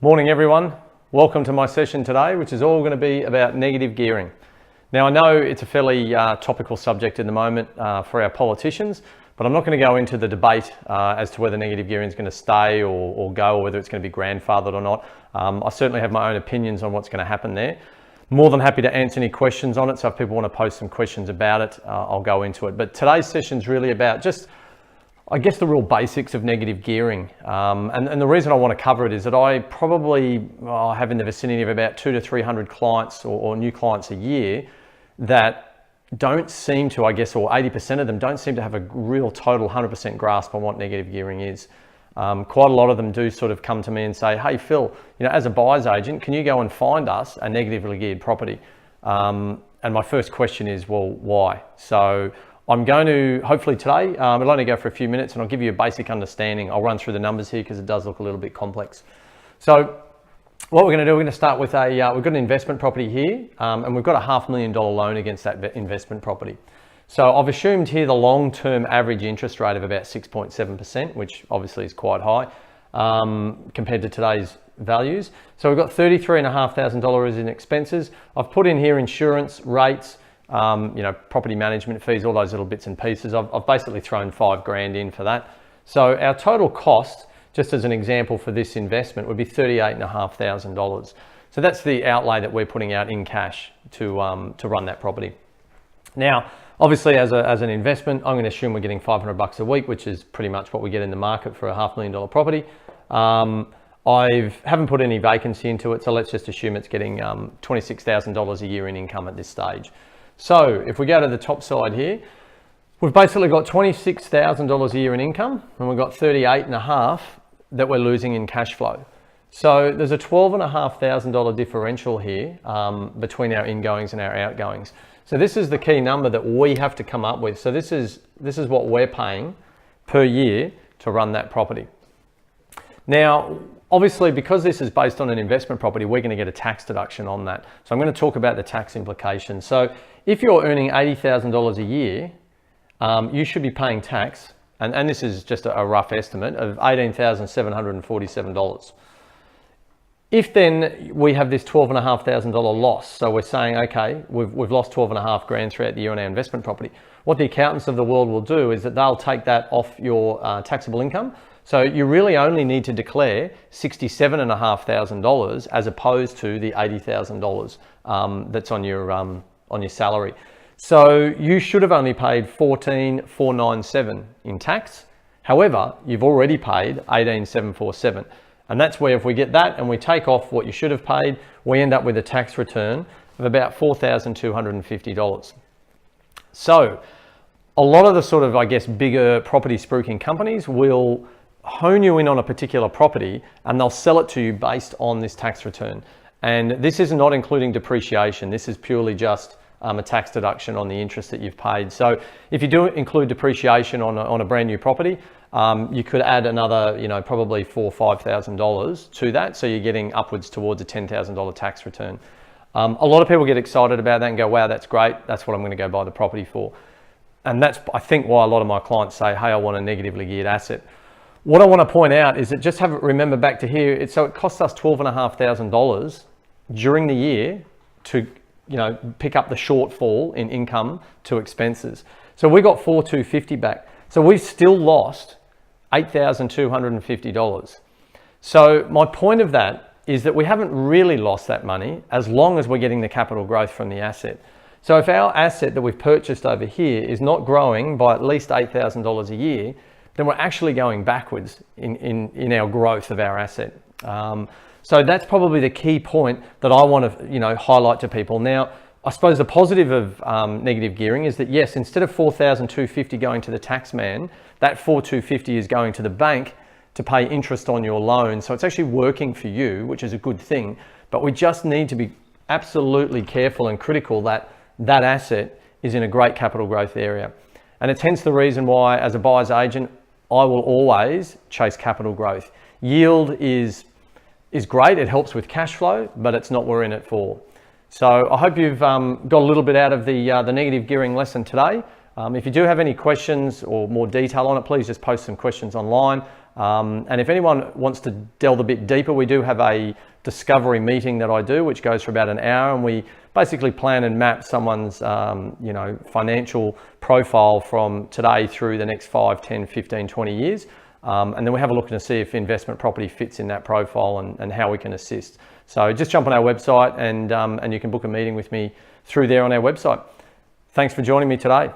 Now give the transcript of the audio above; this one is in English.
Morning everyone, welcome to my session today, which is all going to be about negative gearing. Now I know it's a fairly topical subject at the moment for our politicians, but I'm not going to go into the debate as to whether negative gearing is going to stay or go, or whether it's going to be grandfathered or not. I certainly have my own opinions on what's going to happen there. More than happy to answer any questions on it, so if people want to post some questions about it, I'll go into it. But today's session is really about just, I guess, the real basics of negative gearing. And the reason I want to cover it is that I probably have in the vicinity of about 200 to 300 clients or new clients a year that don't seem to, I guess, or 80% of them don't seem to have a real total 100% grasp on what negative gearing is. Quite a lot of them do sort of come to me and say, hey Phil, as a buyer's agent, can you go and find us a negatively geared property? And my first question is, well, why? So I'm going to, hopefully today, it'll only go for a few minutes and I'll give you a basic understanding. I'll run through the numbers here because it does look a little bit complex. So what we're going to do, we're going to start with we've got an investment property here and we've got a $500,000 loan against that investment property. So I've assumed here the long-term average interest rate of about 6.7%, which obviously is quite high compared to today's values. So we've got $33,500 in expenses. I've put in here insurance, rates, property management fees, all those little bits and pieces. I've basically thrown $5,000 in for that. So our total cost, just as an example for this investment, would be $38,500. So that's the outlay that we're putting out in cash to run that property. Now, obviously, as an investment, I'm going to assume we're getting $500 a week, which is pretty much what we get in the market for a $500,000 property. I haven't put any vacancy into it, so let's just assume it's getting $26,000 a year in income at this stage. So if we go to the top side here, we've basically got $26,000 a year in income, and we've got $38,500 that we're losing in cash flow. So there's a $12,500 differential here between our ingoings and our outgoings. So this is the key number that we have to come up with. So this is what we're paying per year to run that property. Now, obviously, because this is based on an investment property, we're going to get a tax deduction on that. So I'm going to talk about the tax implications. So if you're earning $80,000 a year, you should be paying tax, and this is just a rough estimate, of $18,747. If then we have this $12,500 loss, so we're saying, okay, we've lost $12,500 throughout the year on our investment property, what the accountants of the world will do is that they'll take that off your taxable income. So you really only need to declare $67,500 as opposed to the $80,000 that's on your salary. So you should have only paid $14,497 in tax. However, you've already paid $18,747. And that's where, if we get that and we take off what you should have paid, we end up with a tax return of about $4,250. So a lot of the sort of, I guess, bigger property spruiking companies will hone you in on a particular property and they'll sell it to you based on this tax return. And this is not including depreciation. This is purely just a tax deduction on the interest that you've paid. So if you do include depreciation on a brand new property, you could add another, probably $4,000 or $5,000 to that. So you're getting upwards towards a $10,000 tax return. A lot of people get excited about that and go, wow, that's great. That's what I'm going to go buy the property for. And that's, I think, why a lot of my clients say, hey, I want a negatively geared asset. What I want to point out is that just remember back to here, so it costs us $12,500 during the year to pick up the shortfall in income to expenses. So we got $4,250 back. So we've still lost $8,250. So my point of that is that we haven't really lost that money as long as we're getting the capital growth from the asset. So if our asset that we've purchased over here is not growing by at least $8,000 a year, then we're actually going backwards in our growth of our asset. So that's probably the key point that I want to highlight to people. Now, I suppose the positive of negative gearing is that, yes, instead of $4,250 going to the tax man, that $4,250 is going to the bank to pay interest on your loan. So it's actually working for you, which is a good thing. But we just need to be absolutely careful and critical that that asset is in a great capital growth area. And it's hence the reason why, as a buyer's agent, I will always chase capital growth. Yield is great, it helps with cash flow, but it's not what we're in it for. So I hope you've got a little bit out of the negative gearing lesson today. If you do have any questions or more detail on it, please just post some questions online. And if anyone wants to delve a bit deeper, we do have a discovery meeting that I do, which goes for about an hour, and we basically plan and map someone's financial profile from today through the next 5, 10, 15, 20 years. And then we have a look to see if investment property fits in that profile and how we can assist. So just jump on our website and you can book a meeting with me through there on our website. Thanks for joining me today.